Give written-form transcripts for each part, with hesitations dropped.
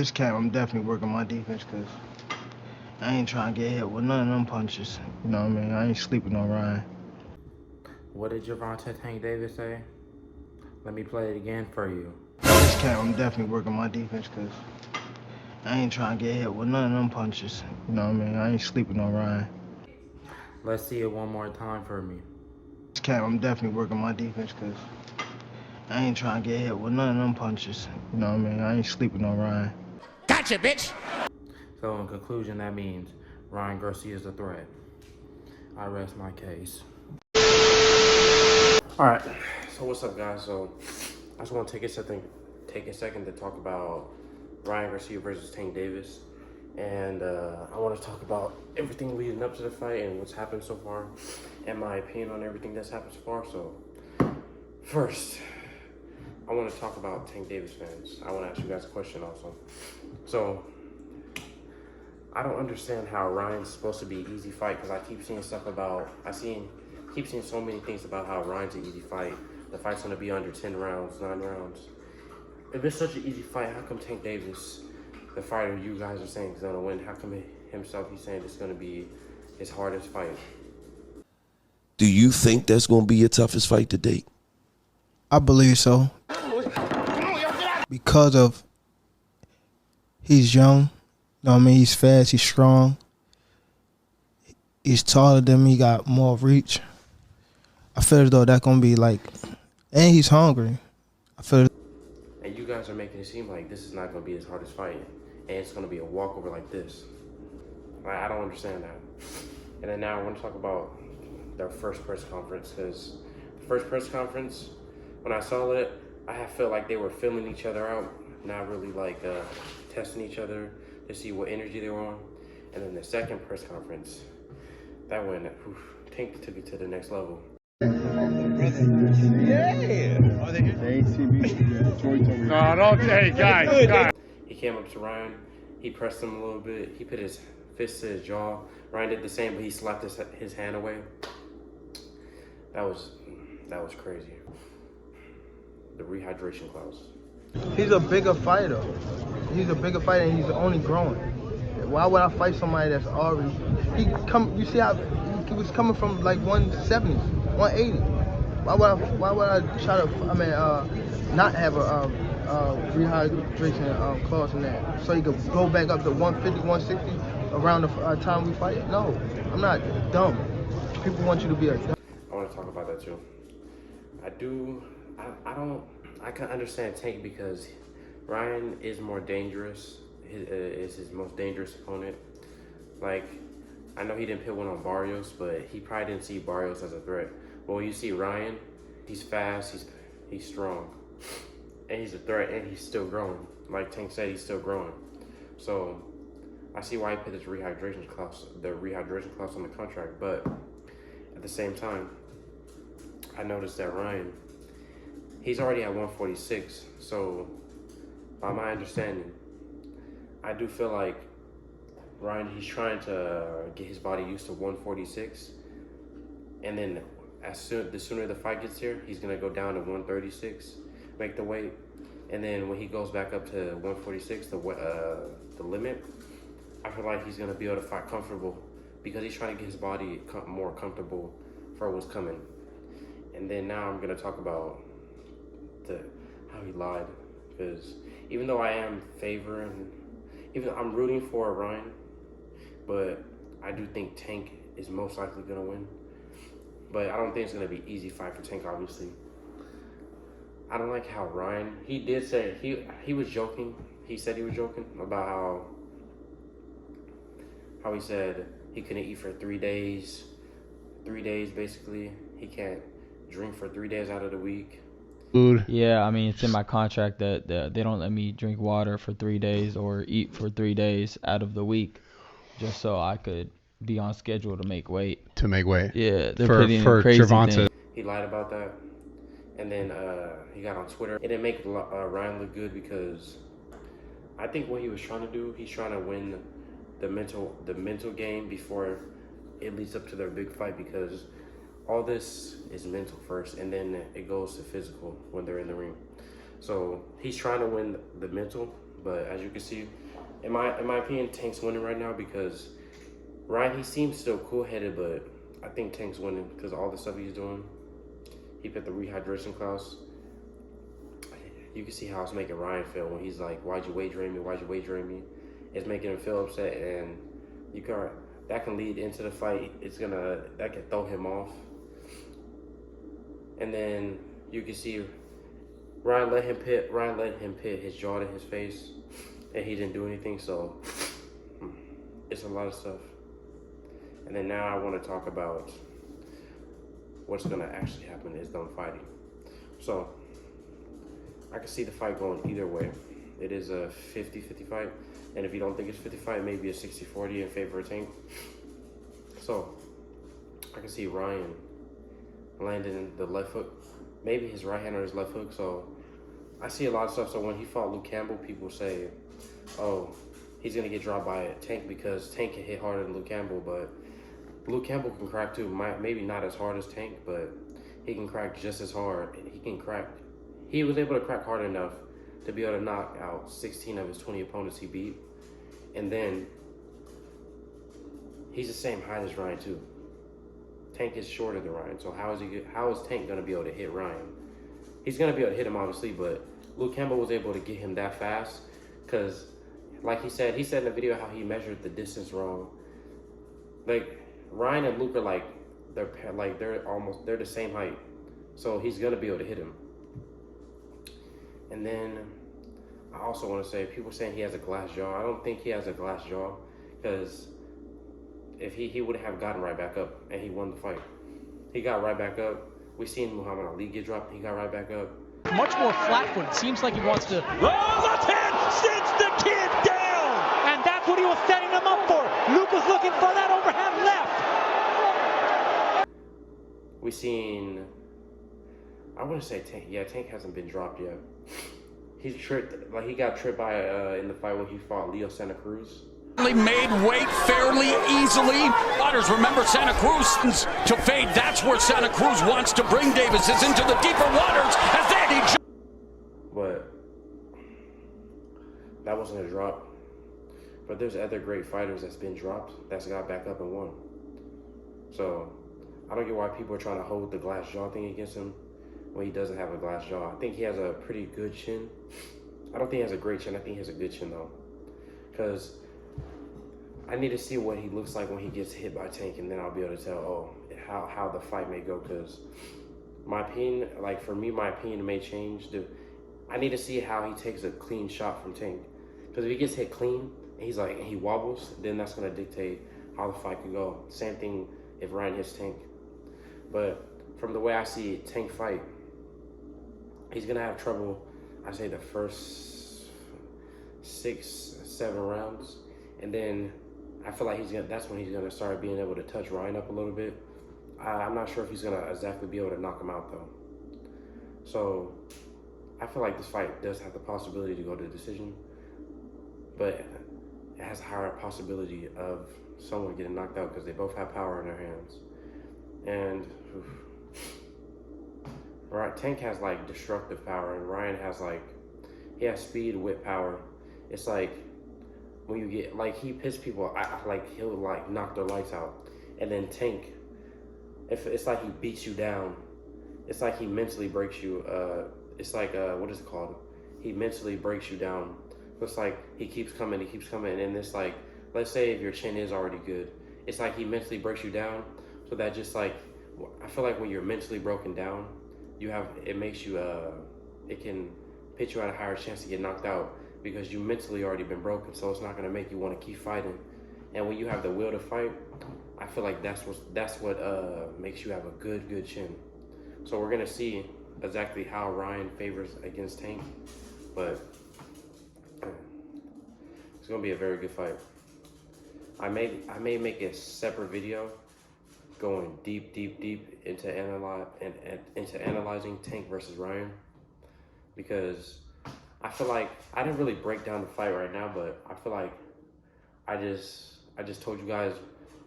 This camp, I'm definitely working my defense because I ain't trying to get hit with none of them punches. You know what I mean? I ain't sleeping on Ryan. What did Gervonta Tank Davis say? Let me play it again for you. This camp, I'm definitely working my defense because I ain't trying to get hit with none of them punches. You know what I mean? I ain't sleeping on Ryan. Let's see it one more time for me. This camp, I'm definitely working my defense because I ain't trying to get hit with none of them punches. You know what I mean? I ain't sleeping on Ryan. Gotcha, bitch! So in conclusion, that means Ryan Garcia is a threat. I rest my case. All right, so what's up, guys? So I just want to take a second to talk about Ryan Garcia versus Tank Davis. And I want to talk about everything leading up to the fight and what's happened so far, and my opinion on everything that's happened so far. So first, I want to talk about Tank Davis fans. I want to ask you guys a question also. So I don't understand how Ryan's supposed to be an easy fight, because I keep seeing stuff about, keep seeing so many things about how Ryan's an easy fight. The fight's gonna be under 10 rounds, 9 rounds. If it's such an easy fight, how come Tank Davis, the fighter you guys are saying is gonna win, how come himself he's saying it's gonna be his hardest fight? Do you think that's gonna be your toughest fight to date? I believe so. Because of he's young. You know what I mean? He's fast, he's strong. He's taller than me, got more reach. I feel as though that's going to be like, and he's hungry. I feel. And you guys are making it seem like this is not going to be his hardest fight, and it's going to be a walkover like this. I don't understand that. And then now I want to talk about their first press conference, because the first press conference, when I saw it, I felt like they were filling each other out, not really like testing each other to see what energy they were on. And then the second press conference, that went, Tank took it to the next level. Yeah. Are they good? No, don't say, guys. He came up to Ryan, he pressed him a little bit, he put his fist to his jaw. Ryan did the same, but he slapped his hand away. That was crazy. The rehydration clause. He's a bigger fighter. He's a bigger fighter, and he's only growing. Why would I fight somebody that's already? You see how he was coming from like 170, 180. Why would I try to? Not have a rehydration clause in that, so he could go back up to 150, 160 around the time we fight? No, I'm not dumb. People want you to be a dumb. I want to talk about that too. I can understand Tank, because Ryan is more dangerous. Is his most dangerous opponent. Like, I know he didn't put one on Barrios, but he probably didn't see Barrios as a threat. But when you see Ryan, he's fast, he's strong, and he's a threat, and he's still growing. Like Tank said, he's still growing. So I see why he put the rehydration clause on the contract. But at the same time, I noticed that Ryan, he's already at 146. So by my understanding, I do feel like Ryan, he's trying to get his body used to 146, and then the sooner the fight gets here, he's gonna go down to 136, make the weight, and then when he goes back up to 146, the limit, I feel like he's gonna be able to fight comfortable, because he's trying to get his body more comfortable for what's coming. And then now I'm gonna talk about how he lied, because even though I am I'm rooting for Ryan, but I do think Tank is most likely gonna win. But I don't think it's gonna be an easy fight for Tank, obviously. I don't like how Ryan, he did say, he was joking. He said he was joking about how he said he couldn't eat for 3 days. 3 days, basically. He can't drink for 3 days out of the week. Food. Yeah, I mean, it's in my contract that they don't let me drink water for 3 days or eat for 3 days out of the week, just so I could be on schedule to make weight. Yeah, they're putting in crazy Gervonta. He lied about that, and then he got on Twitter. It didn't make Ryan look good, because I think what he was trying to do, he's trying to win the mental game before it leads up to their big fight, because all this is mental first, and then it goes to physical when they're in the ring. So he's trying to win the mental But as you can see, in my opinion, Tank's winning right now because Ryan, he seems still cool-headed, but I think Tank's winning because of all the stuff he's doing. He put the rehydration clause. You can see how it's making Ryan feel when he's like, "Why'd you weight drain me? Why'd you weight drain me?" It's making him feel upset, and that can lead into the fight. That can throw him off. And then you can see Ryan let him pit his jaw to his face, and he didn't do anything. So it's a lot of stuff. And then now I want to talk about what's gonna actually happen is them fighting. So I can see the fight going either way. It is a 50-50 fight. And if you don't think it's 50 fight, maybe a 60-40 in favor of Tank. So I can see Ryan landing the left hook, maybe his right hand or his left hook. So I see a lot of stuff. So when he fought Luke Campbell, people say, oh, he's gonna get dropped by Tank because Tank can hit harder than Luke Campbell, but Luke Campbell can crack too. Maybe not as hard as Tank, but he can crack just as hard. He was able to crack hard enough to be able to knock out 16 of his 20 opponents he beat. And then he's the same height as Ryan too. Tank is shorter than Ryan, so how is Tank gonna be able to hit Ryan? He's gonna be able to hit him obviously, but Luke Campbell was able to get him that fast because, like he said in the video how he measured the distance wrong. Like Ryan and Luke are they're the same height, so he's gonna be able to hit him. And then I also want to say, people saying he has a glass jaw. I don't think he has a glass jaw because if he would have gotten right back up and he won the fight. He got right back up. We seen Muhammad Ali get dropped. He got right back up. Much more flat-footed. Seems like he wants to. Oh, left hand sends the kid down, and that's what he was setting him up for. Luke was looking for that overhand left. We seen. I want to say Tank. Yeah, Tank hasn't been dropped yet. He's tripped. Like he got tripped by in the fight when he fought Leo Santa Cruz. Made weight fairly easily. Fighters remember Santa Cruz to fade. That's where Santa Cruz wants to bring Davis is into the deeper waters as Andy. But that wasn't a drop. But there's other great fighters that's been dropped that's got back up and won. So I don't get why people are trying to hold the glass jaw thing against him when he doesn't have a glass jaw. I think he has a pretty good chin. I don't think he has a great chin. I think he has a good chin though, because I need to see what he looks like when he gets hit by Tank, and then I'll be able to tell, how the fight may go. Because my opinion, like for me, my opinion may change. I need to see how he takes a clean shot from Tank. Because if he gets hit clean and he wobbles, then that's gonna dictate how the fight can go. Same thing if Ryan hits Tank. But from the way I see Tank fight, he's gonna have trouble. I say the first 6-7 rounds, and then I feel like that's when he's gonna start being able to touch Ryan up a little bit. I'm not sure if he's gonna exactly be able to knock him out though. So I feel like this fight does have the possibility to go to decision, but it has a higher possibility of someone getting knocked out because they both have power in their hands. And right, Tank has like destructive power, and Ryan has he has speed with power. It's like when you get he pits people, he'll knock their lights out. And then Tank, if it's like he beats you down, it's like he mentally breaks you. It's like what is it called? He mentally breaks you down. It's like he keeps coming, and it's like, let's say if your chin is already good, it's like he mentally breaks you down. So that just I feel like when you're mentally broken down, it makes you it can put you at a higher chance to get knocked out because you mentally already been broken. So it's not gonna make you want to keep fighting. And when you have the will to fight, I feel like that's what makes you have a good chin. So we're gonna see exactly how Ryan favors against Tank, but it's gonna be a very good fight. I may make a separate video going deep into analyzing Tank versus Ryan, because I feel like I didn't really break down the fight right now, but I feel like I just told you guys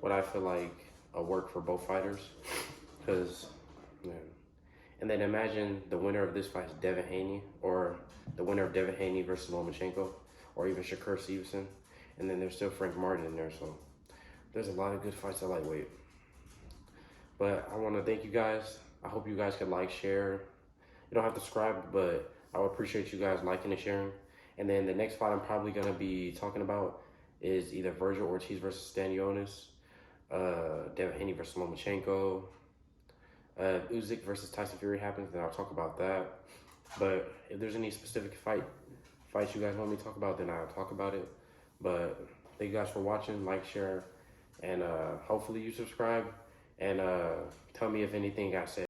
what I feel like worked for both fighters. Because, man. And then imagine the winner of this fight is Devin Haney, or the winner of Devin Haney versus Lomachenko, or even Shakur Stevenson. And then there's still Frank Martin in there, so there's a lot of good fights at lightweight. But I want to thank you guys. I hope you guys can like, share. You don't have to subscribe, but I would appreciate you guys liking and sharing. And then the next fight I'm probably going to be talking about is either Virgil Ortiz versus Stanionis, Devin Haney versus Lomachenko, Usyk versus Tyson Fury happens, then I'll talk about that. But if there's any specific fights you guys want me to talk about, then I'll talk about it. But thank you guys for watching, like, share, and hopefully you subscribe, and tell me if anything I said